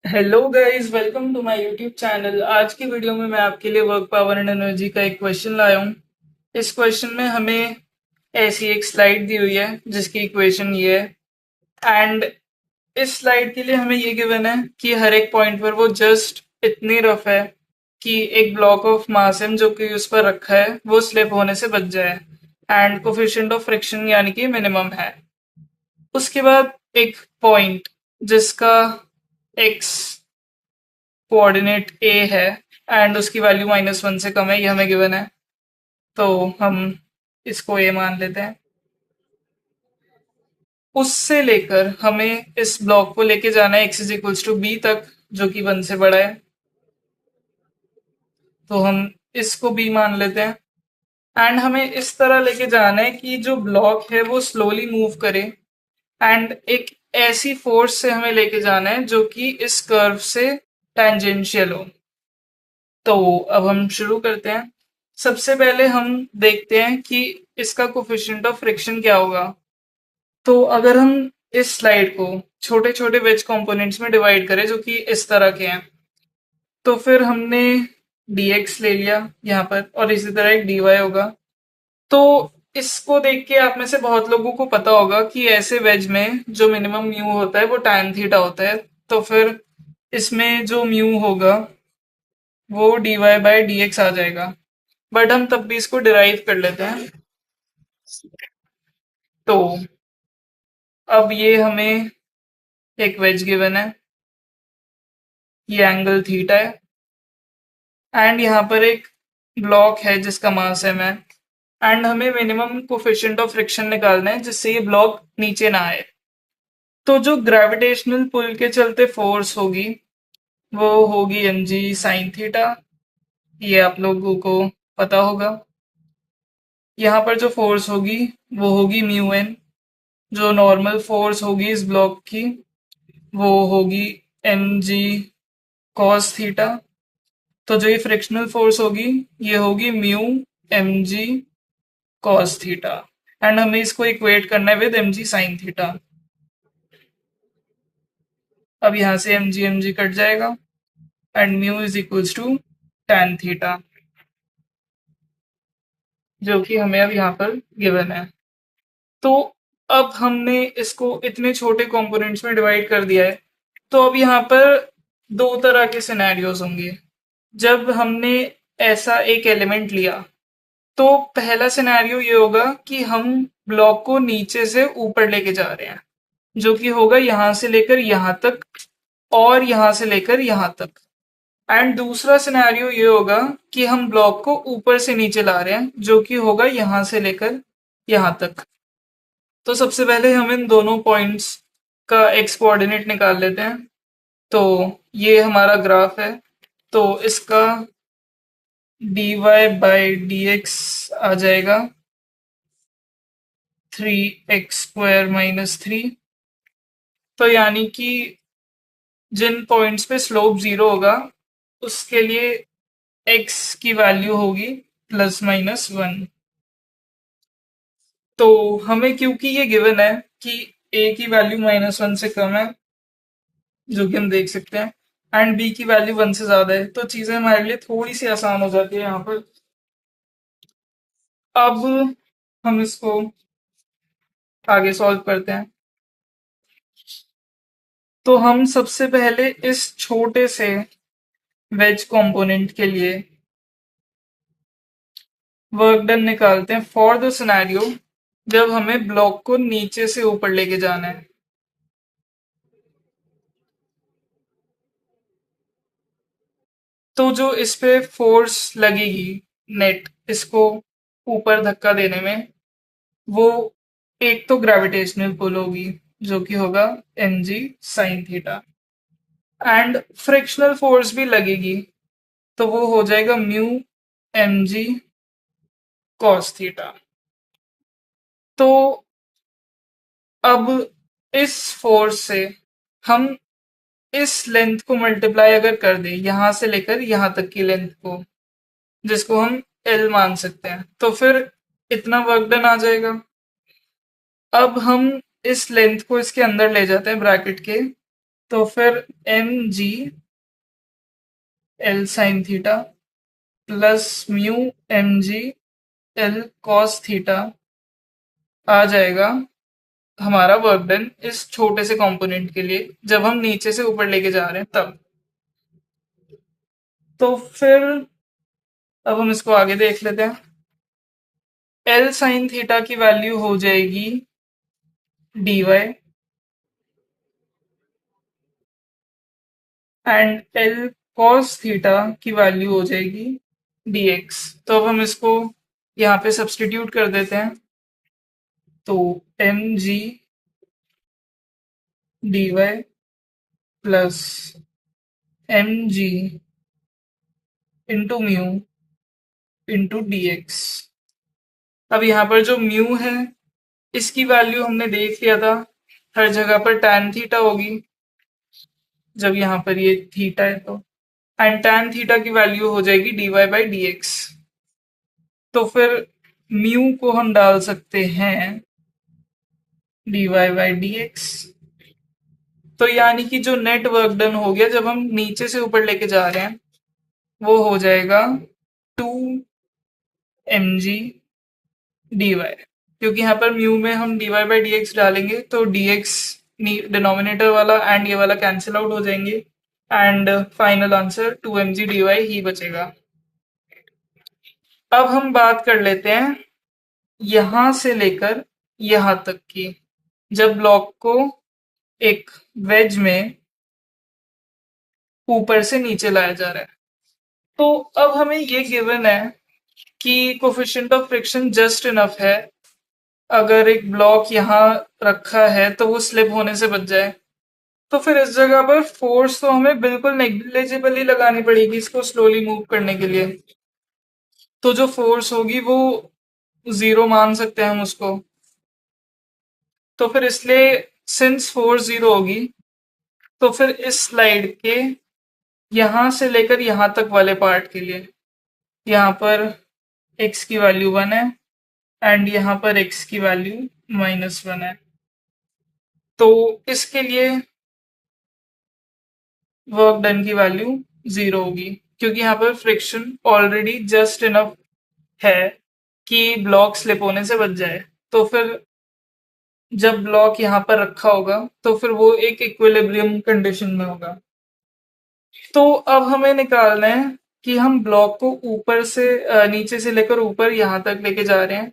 Hello guys, welcome to my YouTube channel. आज की video में मैं आपके लिए वर्क पावर एंड एनर्जी का एक क्वेश्चन लाया हूँ। इस क्वेश्चन में हमें ऐसी एक स्लाइड दी हुई है जिसकी इक्वेशन ये है। एंड इस स्लाइड के लिए हमें ये गिवन है कि हर एक पॉइंट पर वो जस्ट इतनी रफ है कि एक ब्लॉक ऑफ मास एम जो कि उस पर रखा है वो स्लिप होने से बच जाए। एंड कोफिशिएंट ऑफ फ्रिक्शन यानी कि मिनिमम है। उसके बाद एक पॉइंट जिसका एक्स कोऑर्डिनेट ए है एंड उसकी वैल्यू -1 से कम है, ये हमें गिवन है। तो हम इसको ए मान लेते हैं। उससे लेकर हमें इस ब्लॉक को लेके जाना है x is equals to B तक, जो कि 1 से बड़ा है। तो हम इसको बी मान लेते हैं। एंड हमें इस तरह लेके जाना है कि जो ब्लॉक है वो स्लोली मूव करे। एंड एक ऐसी फोर्स से हमें लेके जाना है जो कि इस कर्व से टेंजेंशियल हो। तो अब हम शुरू करते हैं। सबसे पहले हम देखते हैं कि इसका कोफिशिएंट ऑफ फ्रिक्शन क्या होगा। तो अगर हम इस स्लाइड को छोटे छोटे वेज कंपोनेंट्स में डिवाइड करें जो कि इस तरह के हैं, तो फिर हमने dx ले लिया यहाँ पर और इसी तरह एक dy होगा। तो इसको देख के आप में से बहुत लोगों को पता होगा कि ऐसे वेज में जो मिनिमम म्यू होता है वो tan थीटा होता है। तो फिर इसमें जो म्यू होगा वो dy बाय dx आ जाएगा। बट हम तब भी इसको डिराइव कर लेते हैं। तो अब ये हमें एक वेज गिवन है, ये एंगल थीटा है। एंड यहाँ पर एक ब्लॉक है जिसका मास एम है। एंड हमें मिनिमम कोफिशिएंट ऑफ फ्रिक्शन निकालना है जिससे ये ब्लॉक नीचे ना आए। तो जो ग्रेविटेशनल पुल के चलते फोर्स होगी वो होगी एम जी साइन थीटा। ये आप लोगों को पता होगा। यहाँ पर जो फोर्स होगी वो होगी म्यू एन। जो नॉर्मल फोर्स होगी इस ब्लॉक की वो होगी एम जी कॉस थीटा। तो जो ये फ्रिक्शनल फोर्स होगी ये होगी mu M G cos theta. And हमें इसको इक्वेट करना है with M G sine theta. अब यहाँ से एम जी कट जाएगा and mu is equals to tan theta, जो कि हमें अब यहाँ पर गिवन है। तो अब हमने इसको इतने छोटे कंपोनेंट्स में डिवाइड कर दिया है। तो अब यहाँ पर दो तरह के सिनेरियोज होंगे। जब हमने ऐसा एक एलिमेंट लिया तो पहला सिनेरियो ये होगा कि हम ब्लॉक को नीचे से ऊपर लेके जा रहे हैं, जो कि होगा यहां से लेकर यहां तक और यहां से लेकर यहां तक। एंड दूसरा सिनेरियो ये होगा कि हम ब्लॉक को ऊपर से नीचे ला रहे हैं, जो कि होगा यहां से लेकर यहां तक। तो सबसे पहले हम इन दोनों पॉइंट्स का एक्स कोऑर्डिनेट निकाल लेते हैं। तो ये हमारा ग्राफ है। तो इसका dy बाई डी एक्स आ जाएगा 3x² - 3। तो यानी कि जिन पॉइंट्स पे स्लोप 0 होगा उसके लिए x की वैल्यू होगी ±1। तो हमें क्योंकि ये गिवन है कि a की वैल्यू -1 से कम है, जो कि हम देख सकते हैं, एंड b की वैल्यू 1 से ज्यादा है, तो चीजें हमारे लिए थोड़ी सी आसान हो जाती है यहाँ पर। अब हम इसको आगे सॉल्व करते हैं। तो हम सबसे पहले इस छोटे से वेज कंपोनेंट के लिए वर्क डन निकालते हैं फॉर द सिनेरियो जब हमें ब्लॉक को नीचे से ऊपर लेके जाना है। तो जो इस पे फोर्स लगेगी नेट इसको ऊपर धक्का देने में, वो एक तो ग्रेविटेशनल पुल होगी जो कि होगा M G sine theta. And frictional force भी लगेगी, तो वो हो जाएगा mu M G cos theta. तो अब इस फोर्स से हम इस लेंथ को मल्टीप्लाई अगर कर दें यहां से लेकर यहां तक की लेंथ को, जिसको हम एल मान सकते हैं, तो फिर इतना वर्क डन आ जाएगा। अब हम इस लेंथ को इसके अंदर ले जाते हैं ब्रैकेट के। तो फिर M G L sine theta plus mu M G L cos theta आ जाएगा हमारा वर्क डन इस छोटे से कंपोनेंट के लिए, जब हम नीचे से ऊपर लेके जा रहे हैं तब। तो फिर अब हम इसको आगे देख लेते हैं। एल साइन थीटा की वैल्यू हो जाएगी D Y and L cos theta की वैल्यू हो जाएगी डी एक्स। तो अब हम इसको यहाँ पे सब्सटीट्यूट कर देते हैं। तो M G D Y plus M G into mu into D X. अब यहाँ पर जो म्यू है इसकी वैल्यू हमने देख लिया था, हर जगह पर tan थीटा होगी जब यहाँ पर ये थीटा है तो, एंड tan थीटा की वैल्यू हो जाएगी D Y by D X. तो फिर म्यू को हम डाल सकते हैं D Y by D X. तो यानी कि जो नेट वर्क डन हो गया जब हम नीचे से ऊपर लेके जा रहे हैं वो हो जाएगा 2 mg डी वाई, क्योंकि यहाँ पर म्यू में हम D Y by D X डालेंगे तो डी एक्स डिनोमिनेटर वाला एंड ये वाला कैंसिल आउट हो जाएंगे and final answer 2 mg D Y ही बचेगा। अब हम बात कर लेते हैं यहां से लेकर यहां तक की, जब ब्लॉक को एक वेज में ऊपर से नीचे लाया जा रहा है। तो अब हमें ये गिवन है कि coefficient of friction just enough है, अगर एक ब्लॉक यहाँ रखा है तो वो स्लिप होने से बच जाए। तो फिर इस जगह पर फोर्स तो हमें बिल्कुल नेग्लिजिबली लगानी पड़ेगी इसको स्लोली मूव करने के लिए। तो जो फोर्स होगी वो 0 मान सकते हैं हम उसको। तो फिर इसलिए सिंस फोर्स 0 होगी तो फिर इस स्लाइड के यहां से लेकर यहां तक वाले पार्ट के लिए यहाँ पर x की वैल्यू 1 है एंड यहाँ पर x की वैल्यू -1 है। तो इसके लिए वर्क डन की वैल्यू 0 होगी, क्योंकि यहाँ पर फ्रिक्शन ऑलरेडी जस्ट इनफ है कि ब्लॉक स्लिप होने से बच जाए। तो फिर जब ब्लॉक यहाँ पर रखा होगा तो फिर वो एक इक्विलिब्रियम कंडीशन में होगा। तो अब हमें निकालना है कि हम ब्लॉक को ऊपर से नीचे से लेकर ऊपर यहाँ तक लेके जा रहे हैं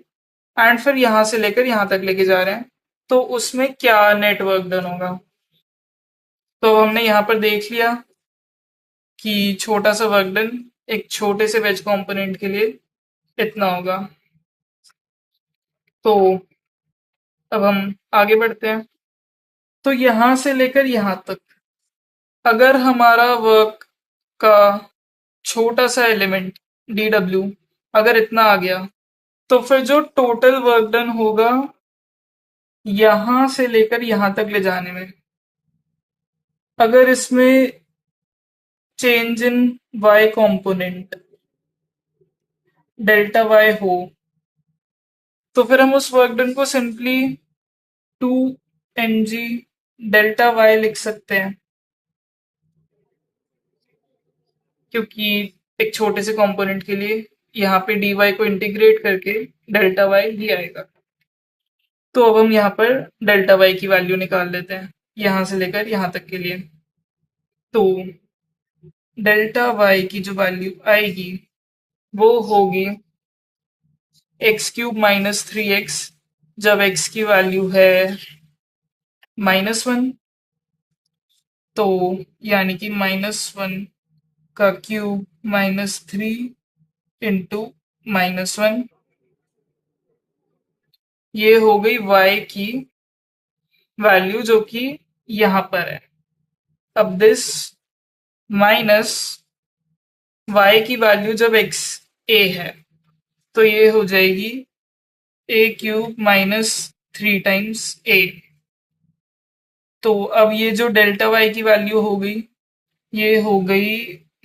एंड फिर यहाँ से लेकर यहाँ तक लेके जा रहे हैं, तो उसमें क्या नेटवर्क डन होगा। तो हमने यहाँ पर देख लिया कि छोटा सा वर्क डन एक छोटे से वेज कंपोनेंट के लिए इतना होगा। तो अब हम आगे बढ़ते हैं। तो यहां से लेकर यहां तक अगर हमारा वर्क का छोटा सा एलिमेंट dw अगर इतना आ गया तो फिर जो टोटल वर्क डन होगा यहां से लेकर यहां तक ले जाने में, अगर इसमें change in y component delta y हो तो फिर हम उस वर्क डन को सिंपली 2 mg डेल्टा y लिख सकते हैं, क्योंकि एक छोटे से कंपोनेंट के लिए यहाँ पे dy को इंटीग्रेट करके डेल्टा y ही आएगा। तो अब हम यहाँ पर डेल्टा y की वैल्यू निकाल लेते हैं यहाँ से लेकर यहाँ तक के लिए। तो डेल्टा y की जो वैल्यू आएगी वो होगी x³ -3x, जब x की वैल्यू है -1, तो यानी कि -1 का क्यूब -3 इंटू -1, ये हो गई y की वैल्यू जो कि यहाँ पर है। अब दिस माइनस y की वैल्यू जब x a है तो ये हो जाएगी a³ -3 टाइम्स a। तो अब ये जो डेल्टा y की वैल्यू हो गई ये हो गई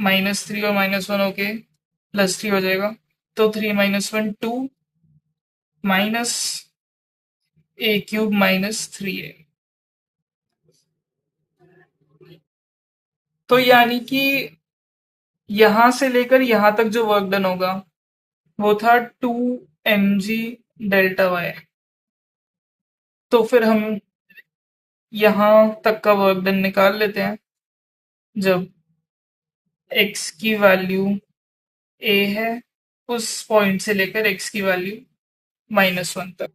-3 और -1 होके +3 हो जाएगा। तो 3 - 1 2 माइनस a³ -3a। तो यानी कि यहां से लेकर यहां तक जो वर्क डन होगा वो था 2 mg डेल्टा वाई। तो फिर हम यहां तक का वर्क डन निकाल लेते हैं। जब x की वैल्यू a है, उस पॉइंट से लेकर x की वैल्यू -1 तक,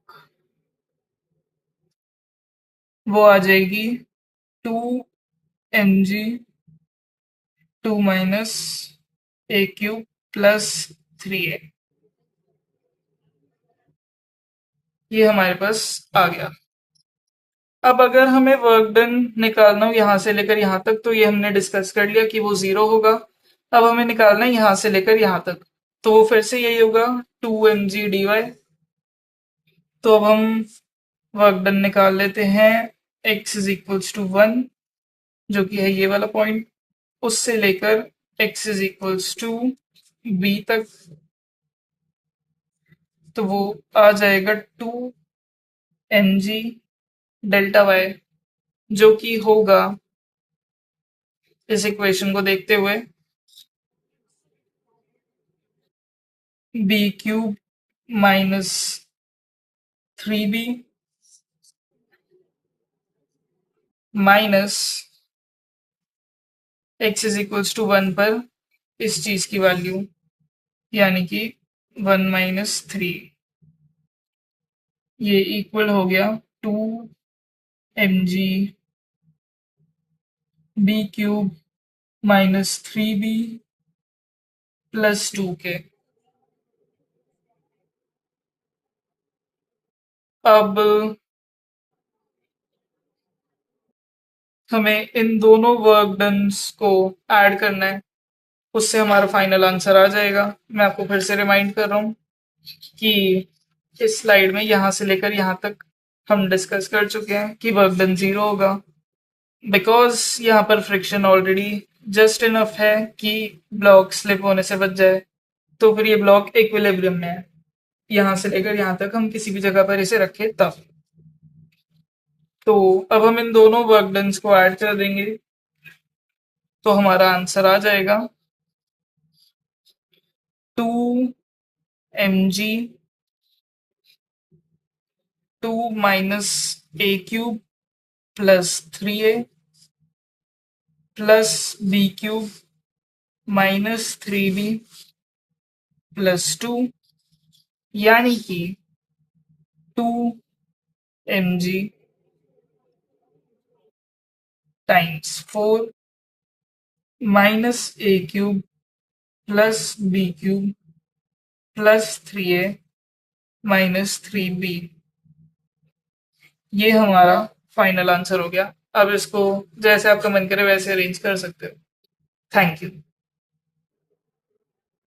वो आ जाएगी 2 mg 2 - a³ +3a। ये हमारे पास आ गया। अब अगर हमें वर्क डन निकालना हो यहाँ से लेकर यहाँ तक, तो ये हमने डिस्कस कर लिया कि वो 0 होगा। अब हमें निकालना है यहाँ से लेकर यहाँ तक, तो वो फिर से यही होगा 2 mg dy। तो अब हम वर्क डन निकाल लेते हैं। x इज इक्वल्स टू 1, जो कि है ये वाला पॉइंट, उससे लेकर x is equals to b तक, तो वो आ जाएगा 2 mg डेल्टा वाई, जो कि होगा इस इक्वेशन को देखते हुए b³ -3b minus x is equals to 1 पर इस चीज की वैल्यू, यानी कि 1 - 3, ये इक्वल हो गया 2 mg b³ -3b +2 के। अब हमें इन दोनों वर्क डन्स को ऐड करना है, उससे हमारा फाइनल आंसर आ जाएगा। मैं आपको फिर से रिमाइंड कर रहा हूँ कि इस स्लाइड में यहाँ से लेकर यहाँ तक हम डिस्कस कर चुके हैं कि वर्क डन 0 होगा, बिकॉज यहाँ पर फ्रिक्शन ऑलरेडी जस्ट इनफ है कि ब्लॉक स्लिप होने से बच जाए। तो फिर ये ब्लॉक इक्विलिब्रियम में है, यहाँ से लेकर यहाँ तक हम किसी भी जगह पर इसे रखें तब। तो अब हम इन दोनों वर्क डन्स को ऐड कर देंगे, तो हमारा आंसर आ जाएगा 2 mg 2 - a³ +3a b³ -3b +2, यानी कि 2 mg times 4 -a³ b³ +3a -3b, ये हमारा फाइनल आंसर हो गया। अब इसको जैसे आपका मन करे वैसे अरेंज कर सकते हो। Thank you.